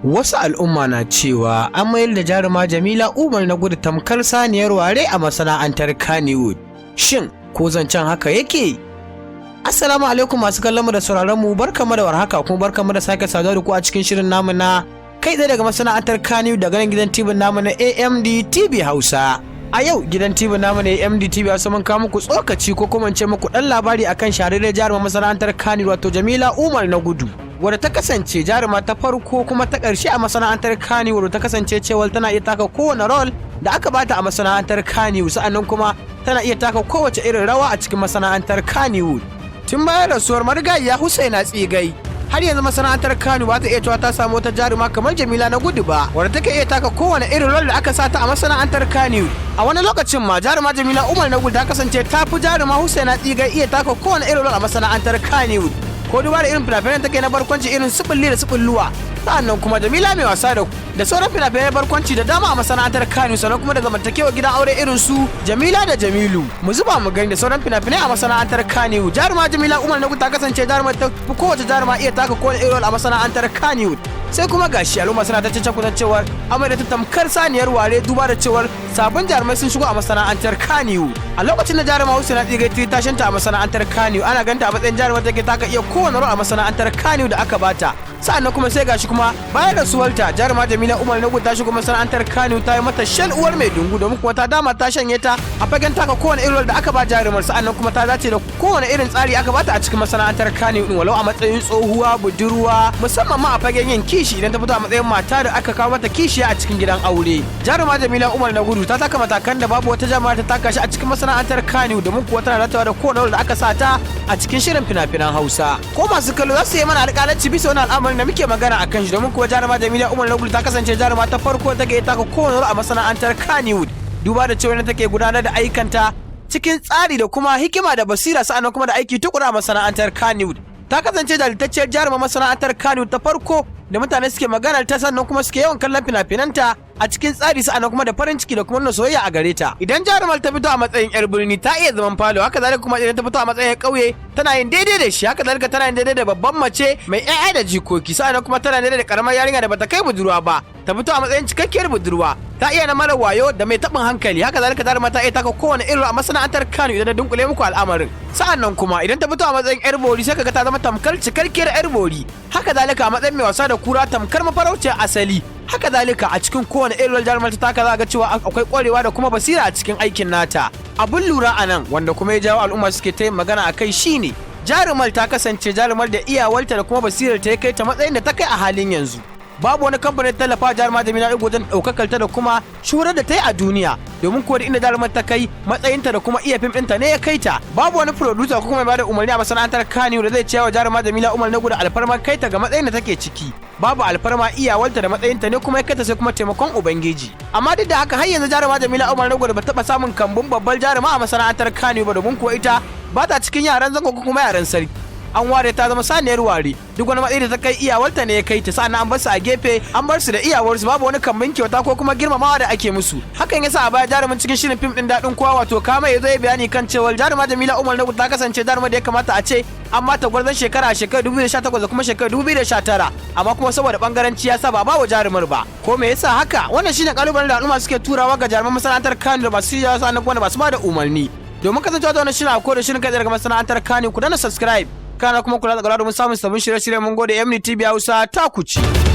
Wasu al'umma na cewa an mayar da jaruma Jamila Nagudu tamkar saniyar ware a masana'antar Kannywood. Shin ko zancen haka yake? Assalamu alaikum masu kallon mu da sauraron mu, barkamu da warhaka kuma barkamu da sake saduwa da ku a cikin shirin namu na kai tsaye daga masana'antar Kannywood daga nan gidan TV namu na AMD TV Hausa. A yau gidan TV namu na AMD TV Hausa mun kawo muku tsokaci ko kuma ce muku dan labari akan shahararren jarumar masana'antar Kannywood wato Jamila Nagudu. Wadda ta kasance jaruma ta farko kuma ta ƙarshe a masana'antar Kannywood, ta kasance cewa tana iya taka kowane role da aka bata a masana'antar Kannywood, sa'annan kuma tana iya taka kowace irin rawa a cikin masana'antar Kannywood. Tun bayan rasuwar marigayiya Husaina Tsigai, har yanzu masana'antar Kannywood ba ta iya cewa ta samu wata jaruma kamar Jamila Nagudu ba, wadda take iya taka kowane irin role da aka sata a masana'antar Kannywood. A wani lokacin ma jaruma Jamila Nagudu ta kasance ta fi jaruma Husaina Tsigai iya taka kowane irin role a masana'antar Kannywood. Ko duba da irin fina-finan take na barkwanci irin sifilli da sifilluwa, sa'annan kuma Jamila mai wasa da sauran fina-finan barkwanci da dama a masana'antar Kannywood, sannan kuma da zamantakewa gidan aure irin su Jamila da Jamilu, mu zuba mu gani da sauran fina-finai a masana'antar Kannywood. Jaruma Jamila Nagudu ta kasance jaruma ta fi kowace jaruma iya taka kowane irin a masana'antar Kannywood. Sai kuma gashi al'umma suna ta cece kusan cewar amai da ta tamkar saniyar ware, duba da cewar sabon jarumai sun shigo a masana'antar Kannywood. A lokacin da jaruma Husaina Tsigai ta tashinta a masana'antar Kannywood, ana ganta a matsayin jarumar take taka iya kowane role a masana'antar Kannywood da aka bata. Sa'annan kuma sai gashi kuma bayan rasuwarta jaruma Jamila Nagudu ta shigo masana'antar Kannywood, ta yi mata shan uwar mai dungu domin kuma ta dama ta shanye ta a fagen taka kowane irin da aka ba jarumar. Sa'annan kuma ta dace da kowane irin tsari aka bata a cikin masana'antar Kannywood, walau a matsayin tsohuwa, budurwa, musamman ma a fagen yin kishi idan ta fito a matsayin mata da aka kawo mata kishiya a cikin gidan aure. Jaruma Jamila Nagudu ta taka matakan da babu wata jama'a ta taka shi a cikin masana'antar Kannywood, domin kuwa tana ratawa da kowane da aka sa ta a cikin shirin fina-finan Hausa. Ko masu kallo za su yi mana alƙalanci bisa wani al'amarin da muke magana akan shi, domin kuwa jaruma Jamila Nagudu ta kasance jaruma ta farko da take taka kowane a masana'antar Kannywood, duba da cewa take gudanar da ayyukanta cikin tsari da kuma hikima da basira, sa'annan kuma da aiki tukura a masana'antar Kannywood. Ta kasance jalitacciyar jaruma masana'antar Kannywood ta farko da mutane suke maganar ta, sannan kuma suke yawan kallon fina-finanta a cikin tsari, sa'annan kuma da farin ciki da kuma nuna soyayya a gare ta. Idan jarumar ta fito a matsayin yar birni ta iya zaman falo, haka zalika kuma idan ta fito a matsayin ƙauye tana yin daidai da shi, haka zalika tana yin daidai da babban mace mai ƴaƴa da jikoki, sa'annan kuma tana daidai da karamar yarinya da bata kai budurwa ba, ta fito a matsayin cikakkiyar budurwa. Ta iya na mara wayo da mai taɓin hankali, haka zalika jarumar ta iya taka kowane irin a masana'antar Kannywood idan da dunkule muku al'amarin. Sa'annan kuma idan ta fito a matsayin yar bori sai kaga ta zama tamkar cikakkiyar yar bori, haka zalika a matsayin mai wasa da kura tamkar mafarauciyar asali. Haka zalika a cikin kowane irin jarumar ta taka za ga cewa akwai ƙwarewa da kuma basira a cikin aikin nata. Abun lura a nan wanda kuma ya jawo al'umma suke ta yin magana a kai shine jarumar ta kasance jarumar da iyawarta da kuma basirar ta ya kai ta matsayin da ta kai a halin yanzu. Babu wani kamfanin tallafa jaruma Jamila Nagudu wajen ɗaukakar ta da kuma shurar da ta yi a duniya, domin kuwa da inda jarumar ta kai matsayinta da kuma iya fim ɗinta ne ya kai ta. Babu wani producer ko kuma mai bada umarni a masana'antar Kannywood da zai ciyawa jaruma Jamila Nagudu alfarma kai ta ga matsayin da take ciki. Babu alfarma, iyawarta da matsayinta ne kuma ya kai ta, sai kuma taimakon ubangiji. Amma duk da haka har yanzu jaruma Jamila Nagudu ba taɓa samun kambun babbar jaruma a masana'antar Kannywood ba, domin kuwa ita ba ta cikin yaran zango ko kuma yaran sarki. An ware ta zama saniyar ware, duk wani matsayi da ta kai iyawarta ne ya kai ta, sannan an bar su a gefe, an bar su da iyawarsu, babu wani kambin kyauta ko kuma girmamawa da ake musu. Hakan yasa a baya jarumin cikin shirin fim din daɗin kowa wato Kama ya zo ya bayani kan cewa jaruma Jamila Nagudu ta kasance jaruma da ya kamata a ce amma ta gwarzon shekara 2018 da kuma shekarar 2019, amma kuma saboda bangaranci ya sa ba wa jarumar ba. Ko me yasa haka? Wannan shine kalubalen da al'umma suke turawa ga jaruman masana'antar Kannywood da masu yawa, sannan kuma masu ba da umarni. Domin kasancewa da wannan shirin a koda shirin kai daga masana'antar Kannywood, ku dana subscribe kana kuma kula da gara domin samun sabbin shirye-shirye. Mun gode. AMD TV Hausa ta kuci.